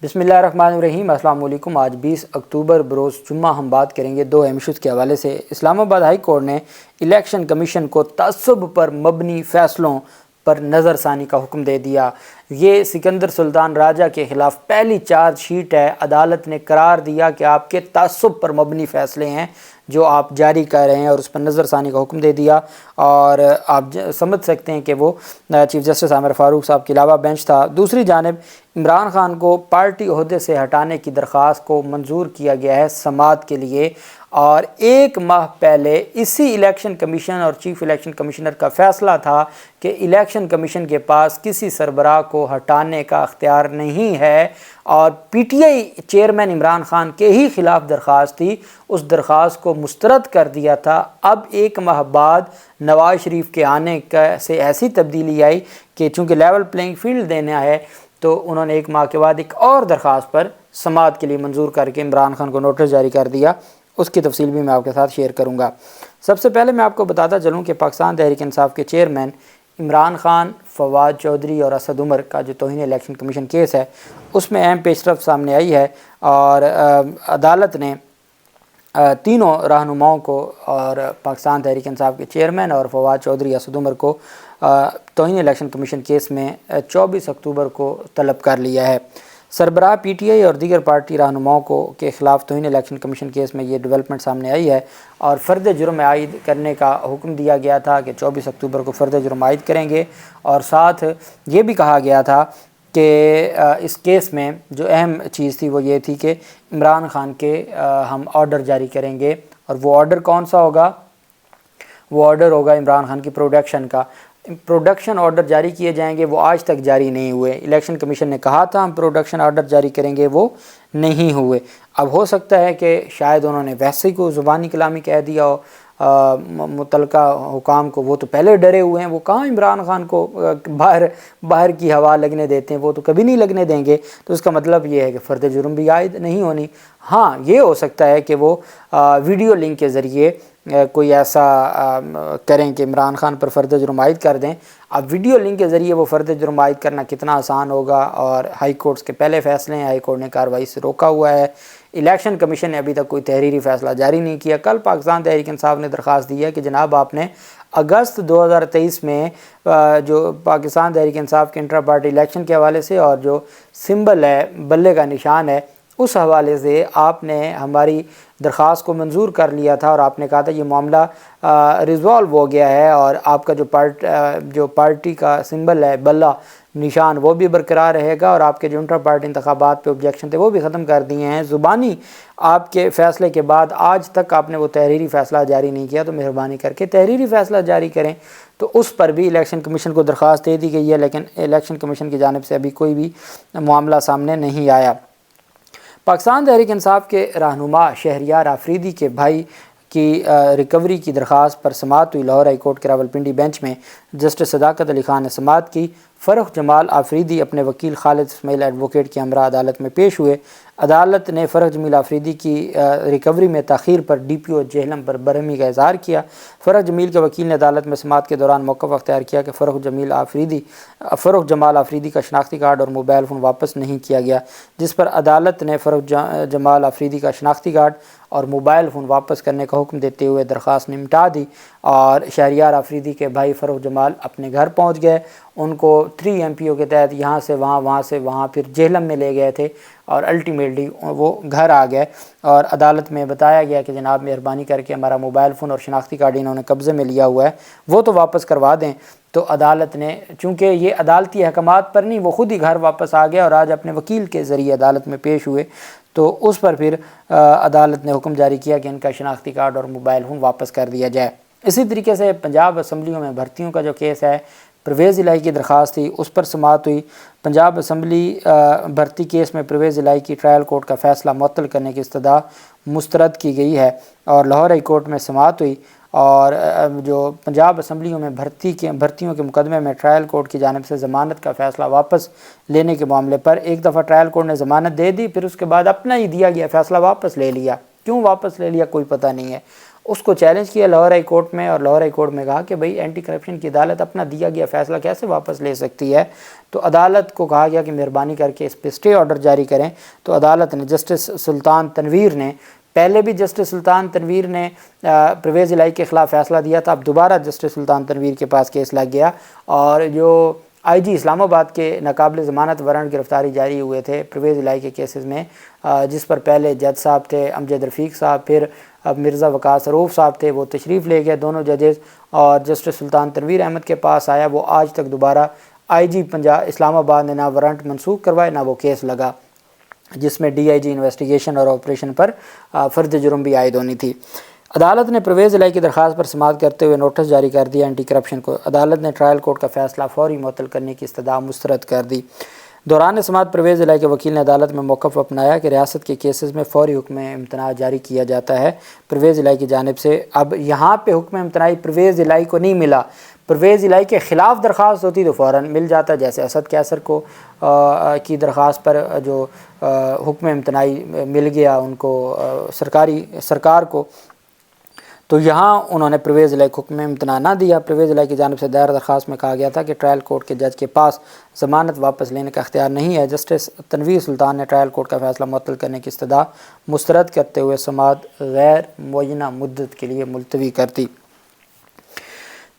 بسم اللہ الرحمن الرحیم۔ السلام علیکم۔ آج 20 اکتوبر بروز جمعہ ہم بات کریں گے دو اہم ایشوز کے حوالے سے۔ اسلام آباد ہائی کورٹ نے الیکشن کمیشن کو تعصب پر مبنی فیصلوں پر نظر ثانی کا حکم دے دیا۔ یہ سکندر سلطان راجہ کے خلاف پہلی چارج شیٹ ہے۔ عدالت نے قرار دیا کہ آپ کے تعصب پر مبنی فیصلے ہیں جو آپ جاری کر رہے ہیں، اور اس پر نظر ثانی کا حکم دے دیا۔ اور آپ سمجھ سکتے ہیں کہ وہ چیف جسٹس عامر فاروق صاحب کے علاوہ بینچ تھا۔ دوسری جانب عمران خان کو پارٹی عہدے سے ہٹانے کی درخواست کو منظور کیا گیا ہے سماعت کے لیے، اور ایک ماہ پہلے اسی الیکشن کمیشن اور چیف الیکشن کمشنر کا فیصلہ تھا کہ الیکشن کمیشن کے پاس کسی سربراہ کو ہٹانے کا اختیار نہیں ہے، اور P T I chairman Imran Khan کے ہی خلاف درخواست تھی، اس درخواست کو مسترد کر دیا تھا۔ اب ایک ماہ بعد نواز شریف کے آنے سے ایسی تبدیلی آئی کہ چونکہ لیول پلینگ فیلڈ دینا ہے، تو انہوں نے ایک ماہ کے بعد ایک اور درخواست پر سماعت کے لیے منظور کر کے عمران خان کو نوٹس جاری کر دیا۔ اس کی تفصیل بھی میں آپ کے ساتھ شیئر کروں گا۔ سب سے پہلے میں آپ کو بتاتا چلوں کہ پاکستان تحریک انصاف کے چیئرمین عمران خان، فواد چودھری اور اسد عمر کا جو توہین الیکشن کمیشن کیس ہے، اس میں اہم پیش رفت سامنے آئی ہے، اور عدالت نے تینوں رہنماؤں کو، اور پاکستان تحریک انصاف کے چیئرمین اور فواد چودھری، اسد عمر کو توہین الیکشن کمیشن کیس میں 24 اکتوبر کو طلب کر لیا ہے۔ سربراہ پی ٹی آئی اور دیگر پارٹی رہنماؤں کے خلاف توہین الیکشن کمیشن کیس میں یہ ڈیولپمنٹ سامنے آئی ہے، اور فرد جرم عائد کرنے کا حکم دیا گیا تھا کہ 24 اکتوبر کو فرد جرم عائد کریں گے، اور ساتھ یہ بھی کہا گیا تھا کہ اس کیس میں جو اہم چیز تھی وہ یہ تھی کہ عمران خان کے ہم آرڈر جاری کریں گے، اور وہ آرڈر کون سا ہوگا؟ وہ آرڈر ہوگا عمران خان کی پروڈکشن کا۔ پروڈکشن آرڈر جاری کیے جائیں گے، وہ آج تک جاری نہیں ہوئے۔ الیکشن کمیشن نے کہا تھا ہم پروڈکشن آرڈر جاری کریں گے، وہ نہیں ہوئے۔ اب ہو سکتا ہے کہ شاید انہوں نے ویسے ہی کو زبانی کلامی کہہ دیا ہو متعلقہ حکام کو، وہ تو پہلے ڈرے ہوئے ہیں، وہ کہاں عمران خان کو باہر کی ہوا لگنے دیتے ہیں، وہ تو کبھی نہیں لگنے دیں گے۔ تو اس کا مطلب یہ ہے کہ فرد جرم بھی عائد نہیں ہونی۔ ہاں، یہ ہو سکتا ہے کہ وہ ویڈیو لنک کے ذریعے کوئی ایسا کریں کہ عمران خان پر فرد جرم عائد کر دیں۔ اب ویڈیو لنک کے ذریعے وہ فرد جرم عائد کرنا کتنا آسان ہوگا، اور ہائی کورٹس کے پہلے فیصلے ہیں، ہائی کورٹ نے کارروائی سے روکا ہوا ہے۔ الیکشن کمیشن نے ابھی تک کوئی تحریری فیصلہ جاری نہیں کیا۔ کل پاکستان تحریک انصاف نے درخواست دی ہے کہ جناب آپ نے اگست 2023 میں جو پاکستان تحریک انصاف کے انٹرا پارٹی الیکشن کے حوالے سے، اور جو سمبل ہے بلے کا نشان ہے، اس حوالے سے آپ نے ہماری درخواست کو منظور کر لیا تھا، اور آپ نے کہا تھا یہ معاملہ ریزولو ہو گیا ہے، اور آپ کا جو پارٹی کا سمبل ہے بلہ نشان وہ بھی برقرار رہے گا، اور آپ کے جو انٹر پارٹی انتخابات پہ آبجیکشن تھے وہ بھی ختم کر دیے ہیں۔ زبانی آپ کے فیصلے کے بعد آج تک آپ نے وہ تحریری فیصلہ جاری نہیں کیا، تو مہربانی کر کے تحریری فیصلہ جاری کریں۔ تو اس پر بھی الیکشن کمیشن کو درخواست دے دی گئی ہے، لیکن الیکشن کمیشن کی جانب سے ابھی کوئی بھی معاملہ سامنے نہیں آیا۔ پاکستان تحریک انصاف کے رہنما شہریار آفریدی کے بھائی کی ریکوری کی درخواست پر سماعت ہوئی۔ لاہور ہائی کورٹ کے راولپنڈی بینچ میں جسٹس صداقت علی خان نے سماعت کی۔ فرخ جمال آفریدی اپنے وکیل خالد اسماعیل ایڈوکیٹ کے ہمراہ عدالت میں پیش ہوئے۔ عدالت نے فرخ جمیل آفریدی کی ریکوری میں تاخیر پر ڈی پی او جہلم پر برہمی کا اظہار کیا۔ فرخ جمیل کے وکیل نے عدالت میں سماعت کے دوران موقف اختیار کیا کہ فرخ جمال آفریدی کا شناختی کارڈ اور موبائل فون واپس نہیں کیا گیا، جس پر عدالت نے فرخ جمال آفریدی کا شناختی کارڈ اور موبائل فون واپس کرنے کا حکم دیتے ہوئے درخواست نمٹا دی، اور شہریار آفریدی کے بھائی فرخ جمال اپنے گھر پہنچ گئے۔ ان کو 3 MPO کے تحت یہاں سے وہاں، وہاں سے وہاں، پھر جہلم میں لے گئے تھے، اور الٹیمیٹلی وہ گھر آ گئے، اور عدالت میں بتایا گیا کہ جناب مہربانی کر کے ہمارا موبائل فون اور شناختی کارڈ انہوں نے قبضے میں لیا ہوا ہے، وہ تو واپس کروا دیں۔ تو عدالت نے، چونکہ یہ عدالتی احکامات پر نہیں، وہ خود ہی گھر واپس آ گیا، اور آج اپنے وکیل کے ذریعے عدالت میں پیش ہوئے، تو اس پر پھر عدالت نے حکم جاری کیا کہ ان کا شناختی کارڈ اور موبائل فون واپس کر دیا جائے۔ اسی طریقے سے پنجاب اسمبلیوں میں بھرتیوں کا جو کیس ہے، پرویز الہی کی درخواست تھی، اس پر سماعت ہوئی۔ پنجاب اسمبلی بھرتی کیس میں پرویز الہی کی ٹرائل کورٹ کا فیصلہ معطل کرنے کی استدعا مسترد کی گئی ہے، اور لاہور ہائی کورٹ میں سماعت ہوئی، اور جو پنجاب اسمبلیوں میں بھرتیوں کے مقدمے میں ٹرائل کورٹ کی جانب سے ضمانت کا فیصلہ واپس لینے کے معاملے پر ایک دفعہ ٹرائل کورٹ نے ضمانت دے دی، پھر اس کے بعد اپنا ہی دیا گیا فیصلہ واپس لے لیا۔ کیوں واپس لے لیا کوئی پتہ نہیں ہے۔ اس کو چیلنج کیا لاہور ہائی کورٹ میں، اور لاہور ہائی کورٹ میں کہا کہ بھئی اینٹی کرپشن کی عدالت اپنا دیا گیا فیصلہ کیسے واپس لے سکتی ہے. تو عدالت کو کہا گیا کہ مہربانی کر کے اس پہ اسٹے آرڈر جاری کریں. تو عدالت نے جسٹس سلطان تنویر نے، پہلے بھی جسٹس سلطان تنویر نے پرویز الہی کے خلاف فیصلہ دیا تھا، اب دوبارہ جسٹس سلطان تنویر کے پاس کیس لگ گیا، اور جو آئی جی اسلام آباد کے ناقابل ضمانت وارنٹ گرفتاری جاری ہوئے تھے پرویز الہی کے کیسز میں، جس پر پہلے جج صاحب تھے امجد رفیق صاحب، پھر مرزا وقاص رؤوف صاحب تھے، وہ تشریف لے گئے دونوں ججز، اور جسٹس سلطان تنویر احمد کے پاس آیا. وہ آج تک دوبارہ آئی جی اسلام آباد نے نہ وارنٹ منسوخ کروائے نہ وہ کیس لگا، جس میں ڈی آئی جی انویسٹیگیشن اور آپریشن پر فرد جرم بھی عائد ہونی تھی. عدالت نے پرویز الہی کی درخواست پر سماعت کرتے ہوئے نوٹس جاری کر دیا اینٹی کرپشن کو. عدالت نے ٹرائل کورٹ کا فیصلہ فوری معطل کرنے کی استدعا مسترد کر دی. دوران سماعت پرویز الہی کے وکیل نے عدالت میں موقف اپنایا کہ ریاست کے کیسز میں فوری حکم امتناع جاری کیا جاتا ہے پرویز الہی کی جانب سے. اب یہاں پہ حکم امتناعی پرویز الہی کو نہیں ملا، پرویز الہی کے خلاف درخواست ہوتی تو فوراً مل جاتا، جیسے اسد کیسر کو کی درخواست پر جو حکم امتناعی مل گیا ان کو سرکار کو. تو یہاں انہوں نے پرویز الہی کو حکم امتناع نہ دیا. پرویز الہی کی جانب سے دائر درخواست میں کہا گیا تھا کہ ٹرائل کورٹ کے جج کے پاس ضمانت واپس لینے کا اختیار نہیں ہے. جسٹس تنویر سلطان نے ٹرائل کورٹ کا فیصلہ معطل کرنے کی استدعا مسترد کرتے ہوئے سماعت غیر معینہ مدت کے لیے ملتوی کر دی.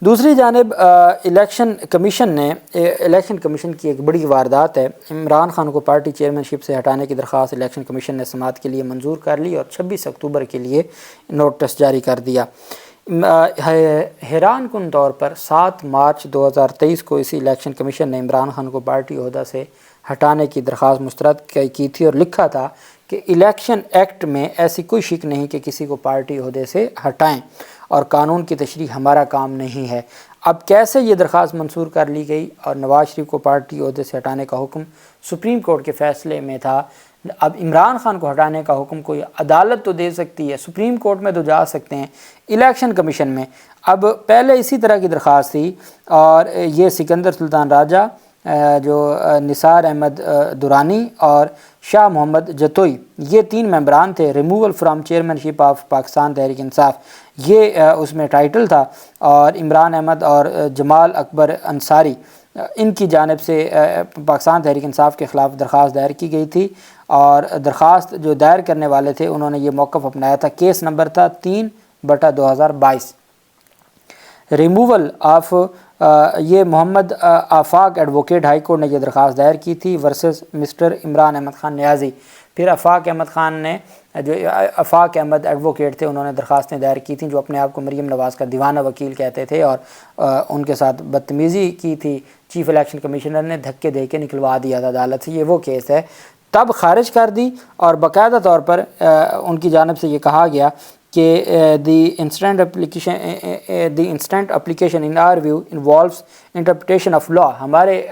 دوسری جانب الیکشن کمیشن کی ایک بڑی واردات ہے. عمران خان کو پارٹی چیئرمین شپ سے ہٹانے کی درخواست الیکشن کمیشن نے سماعت کے لیے منظور کر لی اور 26 اکتوبر کے لیے نوٹس جاری کر دیا. حیران کن طور پر 7 مارچ 2023 کو اسی الیکشن کمیشن نے عمران خان کو پارٹی عہدہ سے ہٹانے کی درخواست مسترد کی تھی اور لکھا تھا کہ الیکشن ایکٹ میں ایسی کوئی شک نہیں کہ کسی کو پارٹی عہدے سے ہٹائیں اور قانون کی تشریح ہمارا کام نہیں ہے. اب کیسے یہ درخواست منظور کر لی گئی اور نواز شریف کو پارٹی عہدے سے ہٹانے کا حکم سپریم کورٹ کے فیصلے میں تھا، اب عمران خان کو ہٹانے کا حکم کوئی عدالت تو دے سکتی ہے، سپریم کورٹ میں تو جا سکتے ہیں، الیکشن کمیشن میں. اب پہلے اسی طرح کی درخواست تھی اور یہ سکندر سلطان راجہ، جو نثار احمد دورانی اور شاہ محمد جتوئی، یہ 3 ممبران تھے. Removal from chairman ship of Pakistan Tehreek Insaf, یہ اس میں ٹائٹل تھا، اور عمران احمد اور جمال اکبر انصاری ان کی جانب سے پاکستان تحریک انصاف کے خلاف درخواست دائر کی گئی تھی. اور درخواست جو دائر کرنے والے تھے انہوں نے یہ موقف اپنایا تھا، کیس نمبر تھا 3/2022. ریموول آف یہ محمد آفاق ایڈوکیٹ ہائی کورٹ نے یہ درخواست دائر کی تھی ورسز مسٹر عمران احمد خان نیازی. پھر آفاق احمد خان نے، جو آفاق احمد ایڈوکیٹ تھے، انہوں نے درخواستیں دائر کی تھیں، جو اپنے آپ کو مریم نواز کا دیوانہ وکیل کہتے تھے، اور ان کے ساتھ بدتمیزی کی تھی. چیف الیکشن کمیشنر نے دھکے دے کے نکلوا دیا تھا عدالت سے. یہ وہ کیس ہے، تب خارج کر دی اور باقاعدہ طور پر ان کی جانب سے یہ کہا گیا کہ the instant application in our view involves interpretation of law, ہمارے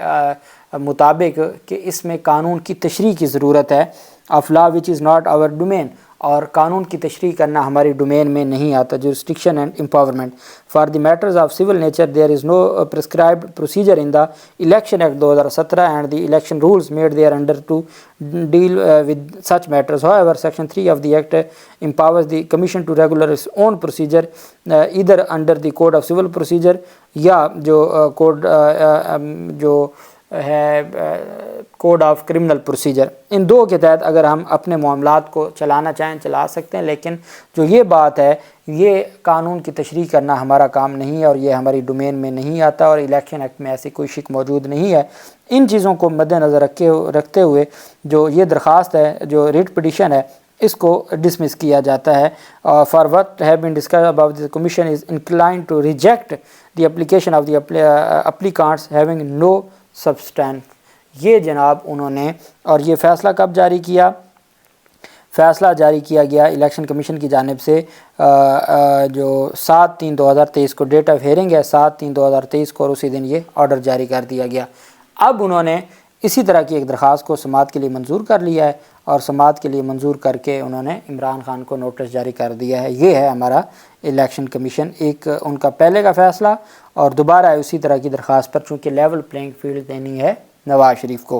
مطابق کہ اس میں قانون کی تشریح کی ضرورت ہے، of law which is not our domain, اور قانون کی تشریح کرنا ہماری ڈومین میں نہیں آتا. Jurisdiction and empowerment for the matters of civil nature there is no prescribed procedure in the election act 2017 and the election rules made there under to deal with such matters. However, Section 3 of the Act empowers the Commission to regulate its own procedure either under the Code of Civil Procedure یا جو code جو ہے code of criminal procedure, ان دو کے تحت اگر ہم اپنے معاملات کو چلانا چاہیں چلا سکتے ہیں. لیکن جو یہ بات ہے، یہ قانون کی تشریح کرنا ہمارا کام نہیں ہے اور یہ ہماری ڈومین میں نہیں آتا، اور الیکشن ایکٹ میں ایسی کوئی شک موجود نہیں ہے. ان چیزوں کو مد نظر رکھتے ہوئے جو یہ درخواست ہے، جو ریٹ پٹیشن ہے، اس کو ڈسمس کیا جاتا ہے. For what have been discussed about the commission is inclined to reject the application of the applicants having no substance. یہ جناب انہوں نے، اور یہ فیصلہ کب جاری کیا؟ فیصلہ جاری کیا گیا الیکشن کمیشن کی جانب سے جو 7/3/2023 کو ڈیٹ آف ہیئرنگ ہے، 7/3/2023 کو، اور اسی دن یہ آرڈر جاری کر دیا گیا. اب انہوں نے اسی طرح کی ایک درخواست کو سماعت کے لیے منظور کر لیا ہے، اور سماعت کے لیے منظور کر کے انہوں نے عمران خان کو نوٹس جاری کر دیا ہے. یہ ہے ہمارا الیکشن کمیشن، ایک ان کا پہلے کا فیصلہ، اور دوبارہ اسی طرح کی درخواست پر چونکہ لیول پلینگ فیلڈ دینی ہے نواز شریف کو.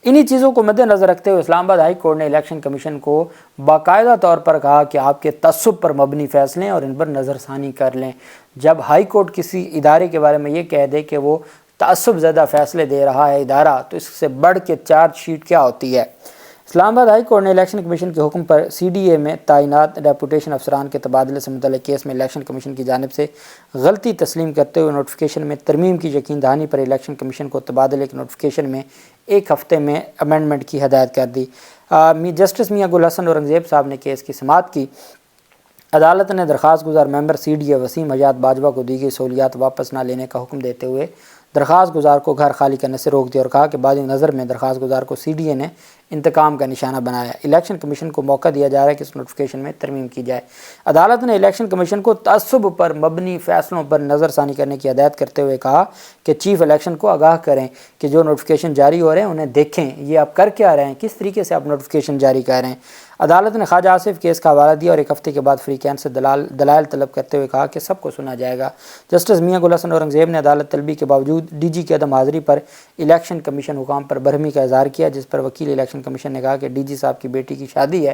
انہی چیزوں کو مد نظر رکھتے ہوئے اسلام آباد ہائی کورٹ نے الیکشن کمیشن کو باقاعدہ طور پر کہا کہ آپ کے تعصب پر مبنی فیصلے اور ان پر نظر ثانی کر لیں۔ جب ہائی کورٹ کسی ادارے کے بارے میں یہ کہہ دے کہ وہ تعصب زدہ فیصلے دے رہا ہے ادارہ، تو اس سے بڑھ کے چارج شیٹ کیا ہوتی ہے۔ اسلام آباد ہائی کورٹ نے الیکشن کمیشن کے حکم پر سی ڈی اے میں تعینات ڈیپوٹیشن افسران کے تبادلے سے متعلق کیس میں الیکشن کمیشن کی جانب سے غلطی تسلیم کرتے ہوئے نوٹیفیکیشن میں ترمیم کی یقین دہانی پر الیکشن کمیشن کو تبادلے کے نوٹیفیکیشن میں 1 ہفتے میں امینڈمنٹ کی ہدایت کر دی۔ جسٹس میاں گل حسن اورنگزیب صاحب نے کیس کی سماعت کی۔ عدالت نے درخواست گزار ممبر سی ڈی اے وسیم حیات باجوہ کو دی گئی سہولیات واپس نہ لینے کا حکم دیتے ہوئے درخواست گزار کو گھر خالی کرنے سے روک دیا اور کہا کہ بعد نظر میں درخواست گزار کو سی ڈی اے نے انتقام کا نشانہ بنایا۔ الیکشن کمیشن کو موقع دیا جا رہا ہے کہ اس نوٹیفیکیشن میں ترمیم کی جائے۔ عدالت نے الیکشن کمیشن کو تعصب پر مبنی فیصلوں پر نظر ثانی کرنے کی ہدایت کرتے ہوئے کہا کہ چیف الیکشن کو آگاہ کریں کہ جو نوٹیفیکیشن جاری ہو رہے ہیں انہیں دیکھیں، یہ آپ کر کیا رہے ہیں، کس طریقے سے آپ نوٹیفیکیشن جاری کر رہے ہیں۔ عدالت نے خواجہ آصف کیس کا حوالہ دیا اور 1 ہفتے کے بعد فریقین سے دلائل طلب کرتے ہوئے کہا کہ سب کو سنا جائے گا۔ جسٹس میاں گل حسن اورنگزیب نے عدالت طلبی کے باوجود ڈی جی کی عدم حاضری پر الیکشن کمیشن حکام پر برہمی کا اظہار کیا، جس پر وکیل الیکشن کمیشن نے کہا کہ ڈی جی صاحب کی بیٹی کی شادی ہے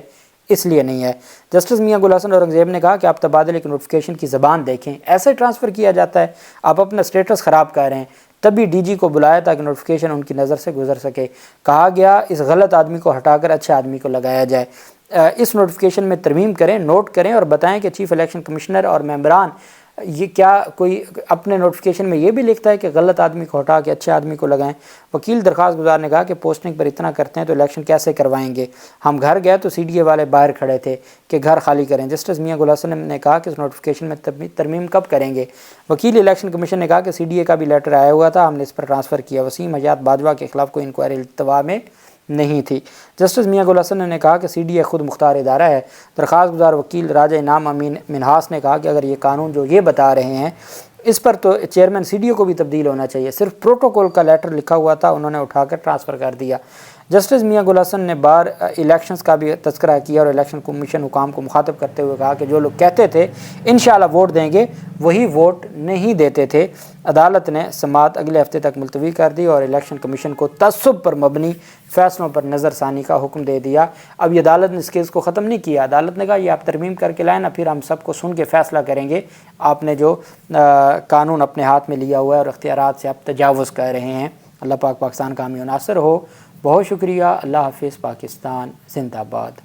اس لیے نہیں ہے۔ جسٹس میاں گل حسن اورنگزیب نے کہا کہ آپ تبادلے کے نوٹیفیکیشن کی زبان دیکھیں، ایسے ٹرانسفر کیا جاتا ہے، آپ اپنا سٹیٹس خراب کر رہے ہیں۔ تبھی ڈی جی کو بلایا تاکہ نوٹیفیکیشن ان کی نظر سے گزر سکے۔ کہا گیا اس غلط آدمی کو ہٹا کر اچھے آدمی کو لگایا جائے۔ اس نوٹیفیکیشن میں ترمیم کریں، نوٹ کریں اور بتائیں کہ چیف الیکشن کمشنر اور ممبران یہ کیا کوئی اپنے نوٹیفیکیشن میں یہ بھی لکھتا ہے کہ غلط آدمی کو ہٹا کے اچھے آدمی کو لگائیں۔ وکیل درخواست گزار نے کہا کہ پوسٹنگ پر اتنا کرتے ہیں تو الیکشن کیسے کروائیں گے؟ ہم گھر گئے تو سی ڈی اے والے باہر کھڑے تھے کہ گھر خالی کریں۔ جسٹس میاں گل حسن نے کہا کہ اس نوٹیفیکیشن میں ترمیم کب کریں گے؟ وکیل الیکشن کمیشن نے کہا کہ سی ڈی اے کا بھی لیٹر آیا ہوا تھا، ہم نے اس پر ٹرانسفر کیا۔ وسیم حیات باجوہ کے خلاف کوئی انکوائری التوا میں نہیں تھی۔ جسٹس میاں گل حسن نے کہا کہ سی ڈی اے خود مختار ادارہ ہے۔ درخواست گزار وکیل راجہ انعام امین منہاس نے کہا کہ اگر یہ قانون جو یہ بتا رہے ہیں اس پر تو چیئرمین سی ڈی اے کو بھی تبدیل ہونا چاہیے، صرف پروٹوکول کا لیٹر لکھا ہوا تھا، انہوں نے اٹھا کر ٹرانسفر کر دیا۔ جسٹس میاں گل حسن نے بار الیکشنز کا بھی تذکرہ کیا اور الیکشن کمیشن حکام کو مخاطب کرتے ہوئے کہا کہ جو لوگ کہتے تھے انشاءاللہ ووٹ دیں گے وہی ووٹ نہیں دیتے تھے۔ عدالت نے سماعت اگلے ہفتے تک ملتوی کر دی اور الیکشن کمیشن کو تعصب پر مبنی فیصلوں پر نظر ثانی کا حکم دے دیا۔ اب یہ عدالت نے اس کیس کو ختم نہیں کیا، عدالت نے کہا یہ آپ ترمیم کر کے لائیں نا، پھر ہم سب کو سن کے فیصلہ کریں گے۔ آپ نے جو قانون اپنے ہاتھ میں لیا ہوا ہے اور اختیارات سے آپ تجاوز کر رہے ہیں۔ اللہ پاک پاکستان کا حامی و ناصر ہو۔ بہت شکریہ۔ اللہ حافظ۔ پاکستان زندہ باد۔